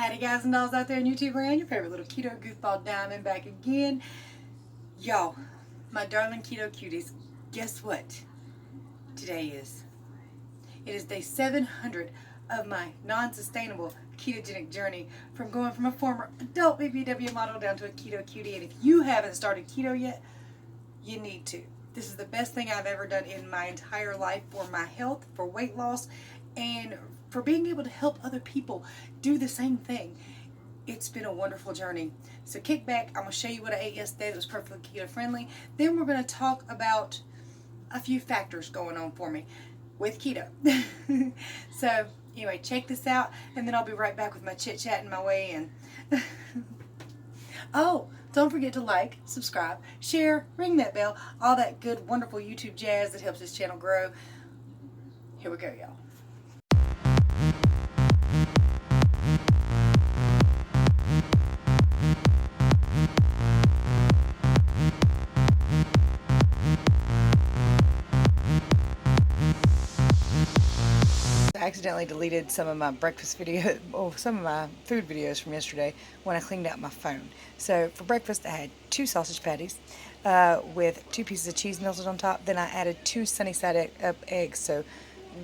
Howdy guys and dolls out there in YouTube land, your favorite little keto goofball diamond back again. Y'all, my darling keto cuties, guess what today is? It is day 700 of my non-sustainable ketogenic journey from going from a former adult BBW model down to a keto cutie. And if you haven't started keto yet, you need to. This is the best thing I've ever done in my entire life for my health, for weight loss, and for being able to help other people do the same thing. It's been a wonderful journey. So kick back, I'm going to show you what I ate yesterday that was perfectly keto friendly. Then we're going to talk about a few factors going on for me with keto. So anyway, check this out, and then I'll be right back with my chit chat and my way in. Oh, don't forget to like, subscribe, share, ring that bell, all that good, wonderful YouTube jazz that helps this channel grow. Here we go, y'all. I accidentally deleted some of my breakfast video, or some of my food videos from yesterday when I cleaned out my phone. So for breakfast I had 2 sausage patties with 2 pieces of cheese melted on top. Then I added 2 sunny side up eggs. So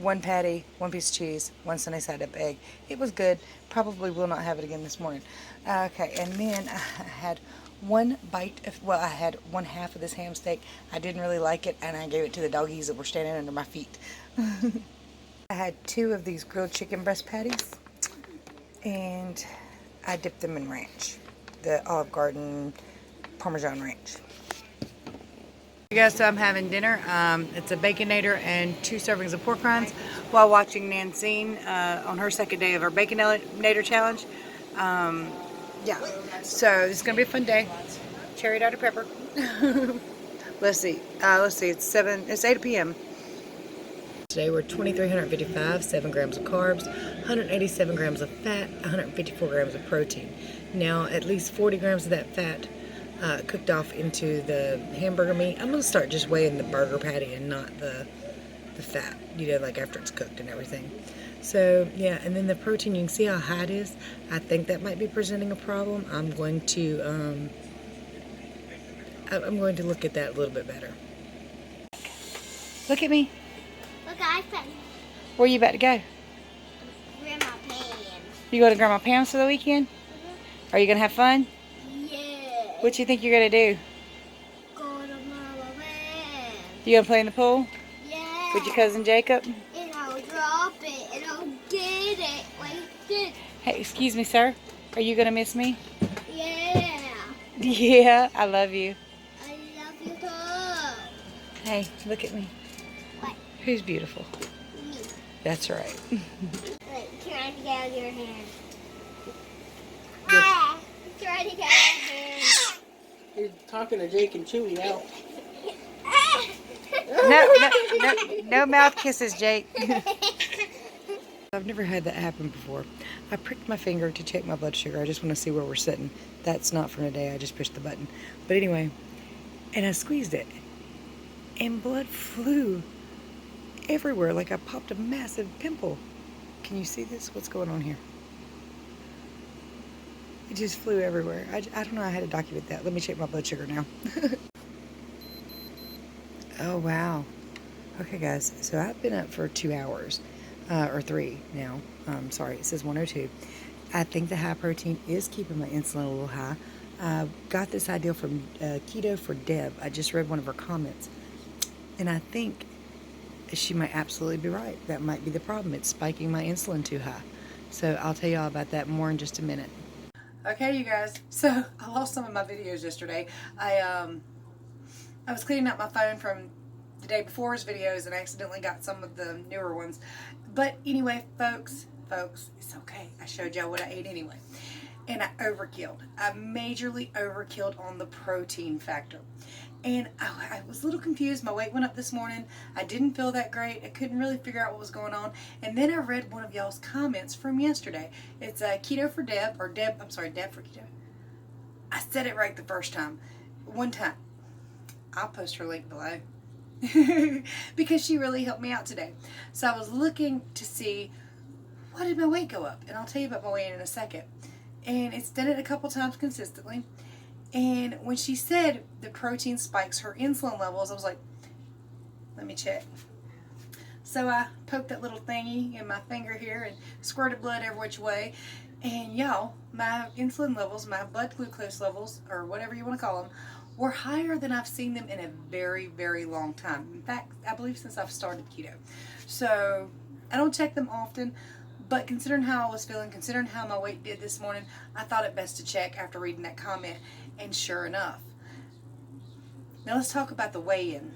1 patty, 1 piece of cheese, 1 sunny side up egg. It was good. Probably will not have it again this morning. Okay, and then I had 1 bite of, well, I had 1/2 of this ham steak. I didn't really like it, and I gave it to the doggies that were standing under my feet. I had 2 of these grilled chicken breast patties, and I dipped them in ranch, the Olive Garden Parmesan ranch. You guys, so I'm having dinner. It's a Baconator and 2 servings of pork rinds while watching Nancine on her second day of her Baconator challenge. Yeah, so this is gonna be a fun day. Cherry Dr. Pepper. Let's see. It's 8 p.m. Today we're 2,355, 7 grams of carbs, 187 grams of fat, 154 grams of protein. Now at least 40 grams of that fat cooked off into the hamburger meat. I'm going to start just weighing the burger patty and not the fat, you know, like after it's cooked and everything. So yeah, and then the protein, you can see how high it is. I think that might be presenting a problem. I'm going to look at that a little bit better. Look at me. Look, I found. Where are you about to go? Grandma Pam's. You go to Grandma Pam's for the weekend? Are you going to have fun? Yeah. What do you think you're going to do? Go to Mama Pam's. You going to play in the pool? Yeah. With your cousin Jacob? And I'll drop it and I'll get it like this. Hey, excuse me, sir. Are you going to miss me? Yeah. Yeah, I love you. I love you too. Hey, look at me. What? Who's beautiful? Me. That's right. Wait, trying to get out of your hand. Good. Ah, trying to get out of your hand. You're talking to Jake and Chewy now. No mouth kisses, Jake. I've never had that happen before. I pricked my finger to check my blood sugar. I just want to see where we're sitting. That's not from today. I just pushed the button. But anyway, and I squeezed it, and blood flew everywhere like I popped a massive pimple. Can you see this? What's going on here? It just flew everywhere. I don't know how to document that. Let me check my blood sugar now. Oh, wow. Okay, guys. So I've been up for 2 hours. Or 3 now. Sorry, it says 102. I think the high protein is keeping my insulin a little high. Got this idea from Keto for Deb. I just read one of her comments. And I think she might absolutely be right. That might be the problem. It's spiking my insulin too high. So I'll tell you all about that more in just a minute. Okay, you guys. So I lost some of my videos yesterday. I was cleaning up my phone from the day before's videos and I accidentally got some of the newer ones. But anyway, folks, it's okay. I showed y'all what I ate anyway. And I overkilled. I majorly overkilled on the protein factor. And I was a little confused. My weight went up this morning. I didn't feel that great. I couldn't really figure out what was going on. And then I read one of y'all's comments from yesterday. It's Keto for Deb, or Deb for Keto. I said it right the first time. One time. I'll post her link below. Because she really helped me out today. So I was looking to see why did my weight go up? And I'll tell you about my weight in a second. And it's done it a couple times consistently. And when she said the protein spikes her insulin levels, I was like, let me check. So I poked that little thingy in my finger here and squirted blood every which way. And y'all, my insulin levels, my blood glucose levels, or whatever you want to call them, were higher than I've seen them in a very, very long time. In fact, I believe since I've started keto. So I don't check them often, but considering how I was feeling, considering how my weight did this morning, I thought it best to check after reading that comment. And sure enough. Now let's talk about the weigh-in.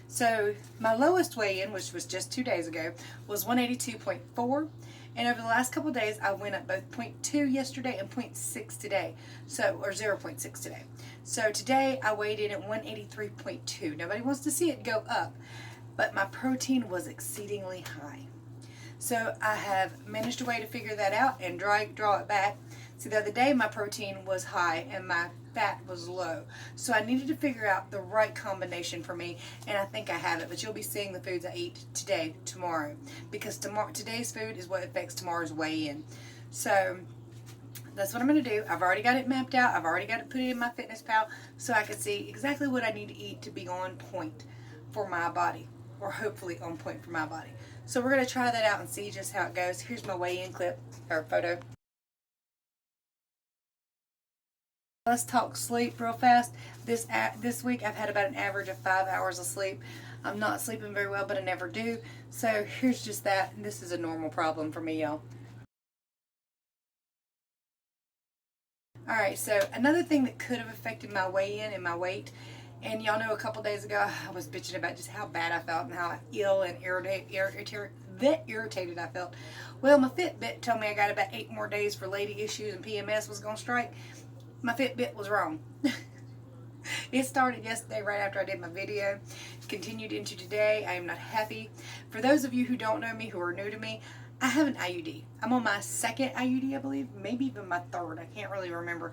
So my lowest weigh-in, which was just 2 days ago, was 182.4. And over the last couple of days, I went up both 0.2 yesterday and 0.6 today. So, or 0.6 today. So today I weighed in at 183.2. Nobody wants to see it go up, but my protein was exceedingly high. So I have managed a way to figure that out and draw it back. See, the other day my protein was high and my fat was low. So I needed to figure out the right combination for me, and I think I have it. But you'll be seeing the foods I eat today, tomorrow, because today's food is what affects tomorrow's weigh-in. So that's what I'm going to do. I've already got it mapped out. I've already got it put in MyFittnessPal so I can see exactly what I need to eat to be on point for my body, or hopefully on point for my body. So we're going to try that out and see just how it goes. Here's my weigh-in clip, or photo. Let's talk sleep real fast. This week I've had about an average of 5 hours of sleep. I'm not sleeping very well, but I never do. So here's just that. This is a normal problem for me, y'all. Alright, so another thing that could have affected my weigh-in and my weight, and y'all know a couple days ago I was bitching about just how bad I felt and how ill and irritated I felt. Well, my Fitbit told me I got about 8 more days for lady issues and PMS was going to strike. My Fitbit was wrong. It started yesterday right after I did my video, continued into today. I am not happy. For those of you who don't know me, who are new to me, I have an IUD. I'm on my second IUD, I believe, maybe even my third. I can't really remember.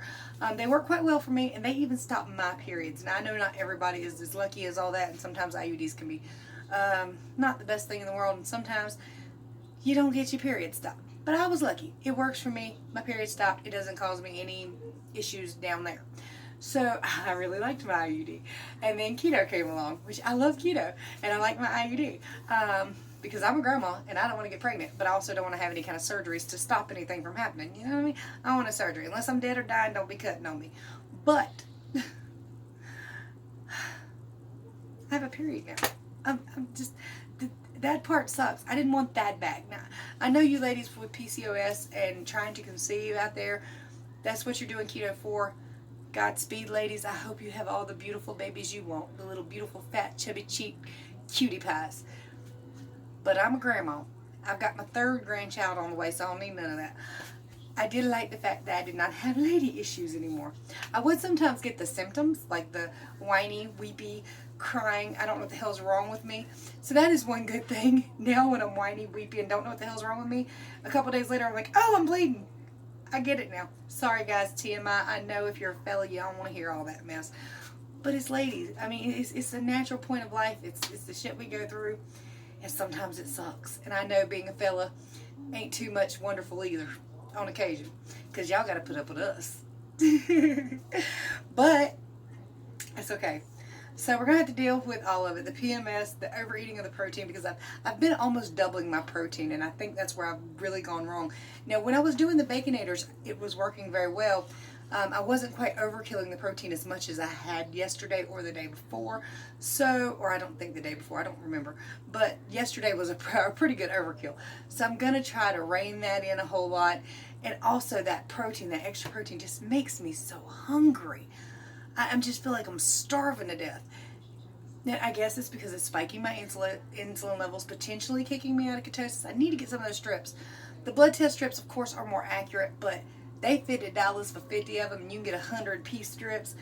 They work quite well for me, and they even stop my periods. Now, I know not everybody is as lucky as all that, and sometimes IUDs can be not the best thing in the world, and sometimes you don't get your period stopped. But I was lucky. It works for me. My period stopped. It doesn't cause me any issues down there. So I really liked my IUD. And then keto came along, which I love keto, and I like my IUD. Because I'm a grandma and I don't want to get pregnant, but I also don't want to have any kind of surgeries to stop anything from happening. You know what I mean? I don't want a surgery. Unless I'm dead or dying, don't be cutting on me. But I have a period now. I'm just, that part sucks. I didn't want that back. Now, I know you ladies with PCOS and trying to conceive out there, that's what you're doing keto for. Godspeed, ladies. I hope you have all the beautiful babies you want. The little beautiful, fat, chubby cheek cutie pies. But I'm a grandma. I've got my third grandchild on the way, so I don't need none of that. I did like the fact that I did not have lady issues anymore. I would sometimes get the symptoms, like the whiny, weepy, crying, I don't know what the hell's wrong with me. So that is one good thing. Now when I'm whiny, weepy, and don't know what the hell's wrong with me, a couple days later I'm like, oh, I'm bleeding. I get it now. Sorry guys, TMI. I know if you're a fella, you don't want to hear all that mess. But it's ladies. I mean, it's a natural point of life. It's the shit we go through. And sometimes it sucks. And I know being a fella ain't too much wonderful either on occasion. Because y'all got to put up with us. But it's okay. So we're going to have to deal with all of it. The PMS, the overeating of the protein, because I've been almost doubling my protein, and I think that's where I've really gone wrong. Now, when I was doing the Baconators, it was working very well. I wasn't quite overkilling the protein as much as I had yesterday or the day before. So, or I don't think the day before, I don't remember. But yesterday was a pretty good overkill. So I'm going to try to rein that in a whole lot. And also that protein, that extra protein just makes me so hungry. I just feel like I'm starving to death. Now, I guess it's because it's spiking my insulin levels, potentially kicking me out of ketosis. I need to get some of those strips. The blood test strips, of course, are more accurate, but they $50 for 50 of them, and you can get 100-piece strips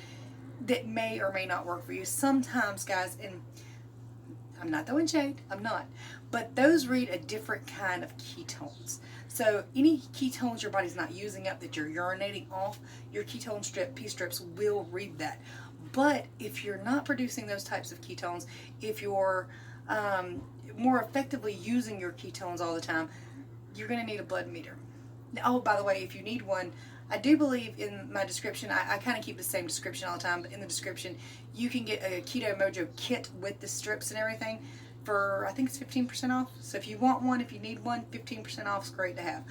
that may or may not work for you. Sometimes, guys, and I'm not throwing shade, I'm not, but those read a different kind of ketones. So any ketones your body's not using up that you're urinating off, your ketone pea strips will read that. But if you're not producing those types of ketones, if you're more effectively using your ketones all the time, you're going to need a blood meter. Oh, by the way, if you need one, I do believe in my description, I kind of keep the same description all the time, but in the description, you can get a Keto Mojo kit with the strips and everything for, I think it's 15% off. So if you want one, if you need one, 15% off is great to have.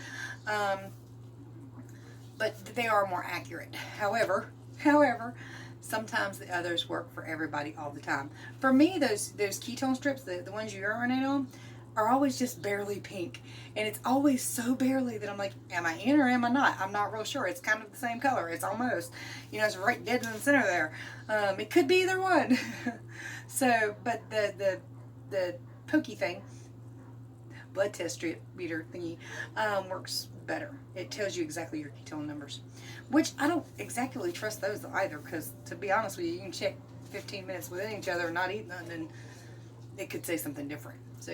But they are more accurate. However, sometimes the others work for everybody all the time. For me, those ketone strips, the ones you urinate on, are always just barely pink. And it's always so barely that I'm like, am I in or am I not? I'm not real sure. It's kind of the same color. It's almost, it's right dead in the center there. It could be either one. So, but the pokey thing, blood test strip meter thingy, works better. It tells you exactly your ketone numbers, which I don't exactly trust those either, because to be honest with you, you can check 15 minutes within each other and not eat nothing, and it could say something different. So,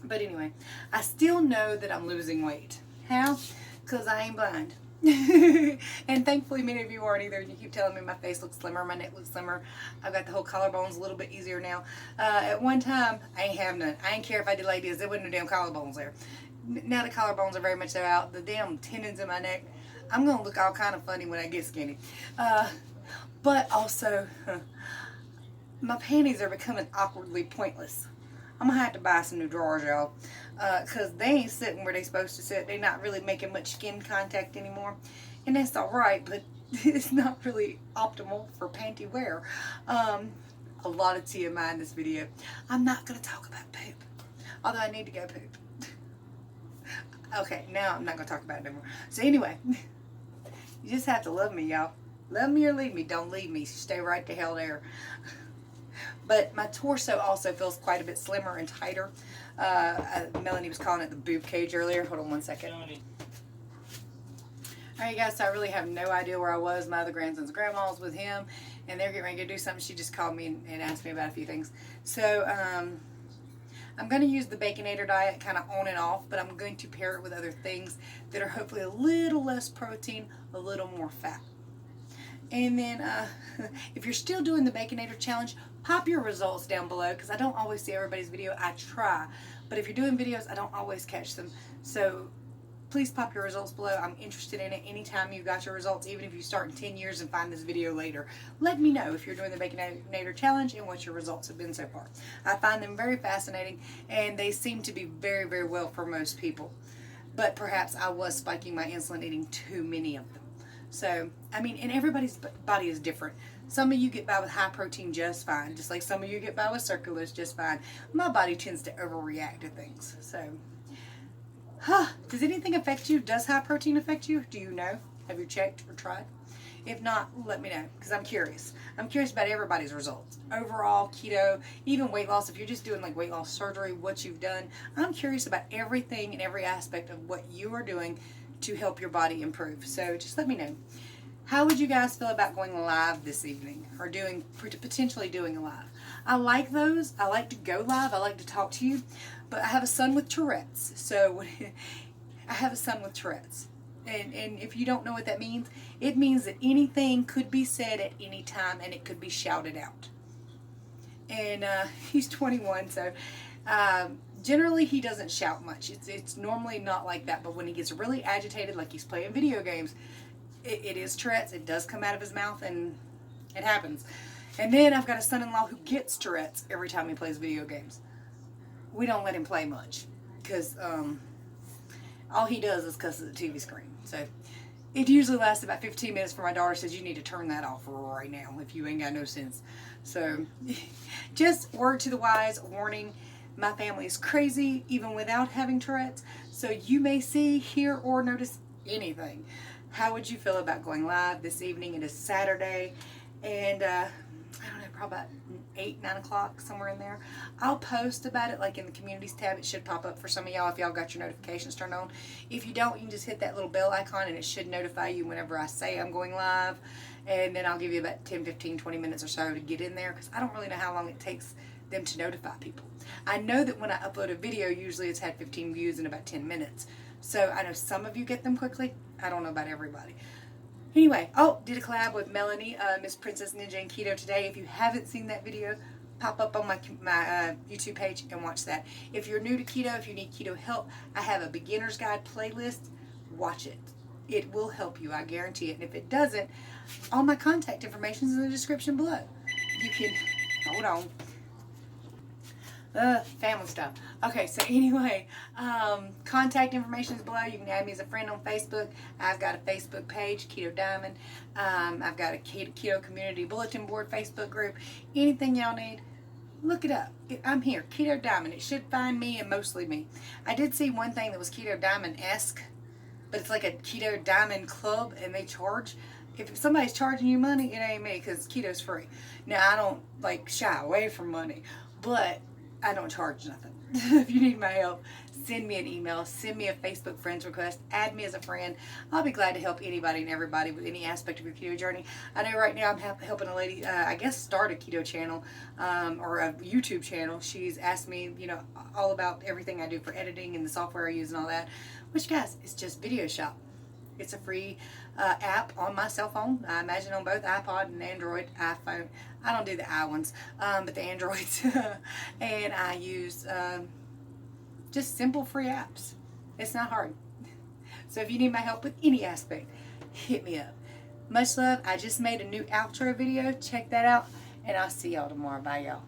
But anyway, I still know that I'm losing weight. How? Because I ain't blind. And thankfully many of you aren't either. You keep telling me my face looks slimmer, my neck looks slimmer. I've got the whole collarbones a little bit easier now. At one time, I ain't have none. I ain't care if I did like this. There wasn't no damn collarbones there. Now the collarbones are very much so out. The damn tendons in my neck. I'm going to look all kind of funny when I get skinny. But also, my panties are becoming awkwardly pointless. I'm going to have to buy some new drawers, y'all, because they ain't sitting where they supposed to sit. They're not really making much skin contact anymore, and that's all right, but it's not really optimal for panty wear. A lot of TMI in this video. I'm not going to talk about poop, although I need to go poop. Okay, now I'm not going to talk about it anymore. So anyway, you just have to love me, y'all. Love me or leave me. Don't leave me. Stay right the hell there. But my torso also feels quite a bit slimmer and tighter. Melanie was calling it the boob cage earlier. Hold on one second. Alright guys, so I really have no idea where I was. My other grandson's grandma was with him, and they're getting ready to do something. She just called me and asked me about a few things. So, I'm going to use the Baconator diet kind of on and off, but I'm going to pair it with other things that are hopefully a little less protein, a little more fat. And then, if you're still doing the Baconator challenge, pop your results down below, because I don't always see everybody's video. I try, but if you're doing videos, I don't always catch them. So please pop your results below. I'm interested in it. Anytime you got your results, even if you start in 10 years and find this video later, let me know if you're doing the Baconator challenge and what your results have been so far. I find them very fascinating, and they seem to be very, very well for most people. But perhaps I was spiking my insulin eating too many of them. So, I mean, and everybody's body is different. Some of you get by with high protein just fine, just like some of you get by with circulars just fine. My body tends to overreact to things. So, does anything affect you? Does high protein affect you? Do you know? Have you checked or tried? If not, let me know, because I'm curious. I'm curious about everybody's results. Overall, keto, even weight loss. If you're just doing like weight loss surgery, what you've done. I'm curious about everything and every aspect of what you are doing to help your body improve. So just let me know. How would you guys feel about going live this evening, or potentially doing a live? I like those. I like to go live. I like to talk to you, but I have a son with Tourette's. So I have a son with Tourette's. And if you don't know what that means, it means that anything could be said at any time and it could be shouted out. And he's 21, so generally he doesn't shout much. It's normally not like that, but when he gets really agitated, like he's playing video games, it is Tourette's. It does come out of his mouth, and it happens. And then I've got a son-in-law who gets Tourette's every time he plays video games. We don't let him play much, because all he does is cuss at the TV screen. So it usually lasts about 15 minutes before my daughter says, you need to turn that off right now if you ain't got no sense. So just word to the wise, warning, my family is crazy even without having Tourette's. So you may see, hear, or notice anything. How would you feel about going live this evening? It is Saturday, and I don't know, probably about 8, 9 o'clock, somewhere in there. I'll post about it like in the communities tab. It should pop up for some of y'all if y'all got your notifications turned on. If you don't, you can just hit that little bell icon and it should notify you whenever I say I'm going live. And then I'll give you about 10, 15, 20 minutes or so to get in there, because I don't really know how long it takes them to notify people. I know that when I upload a video, usually it's had 15 views in about 10 minutes. So I know some of you get them quickly. I don't know about everybody. Anyway, did a collab with Melanie, Miss Princess Ninja and Keto today. If you haven't seen that video, pop up on my YouTube page and watch that. If you're new to keto, if you need keto help, I have a beginner's guide playlist. Watch it. It will help you, I guarantee it. And if it doesn't, all my contact information is in the description below. You can, hold on. Family stuff. Okay, so anyway, contact information is below. You can add me as a friend on Facebook. I've got a Facebook page, Keto Diamond. I've got a Keto Community Bulletin Board Facebook group. Anything y'all need, look it up. I'm here, Keto Diamond. It should find me and mostly me. I did see one thing that was Keto Diamond-esque, but it's like a Keto Diamond club, and they charge. If somebody's charging you money, it ain't me, because keto's free. Now, I don't like shy away from money, but I don't charge nothing. If you need my help, send me an email, send me a Facebook friends request, add me as a friend. I'll be glad to help anybody and everybody with any aspect of your keto journey. I know right now I'm helping a lady, I guess, start a keto channel or a YouTube channel. She's asked me, you know, all about everything I do for editing and the software I use and all that, which, guys, it's just Video Shop. It's a free app on my cell phone. I imagine on both iPod and Android, iPhone. I don't do the I ones, but the Androids. And I use just simple free apps. It's not hard. So if you need my help with any aspect, hit me up. Much love. I just made a new outro video. Check that out. And I'll see y'all tomorrow. Bye, y'all.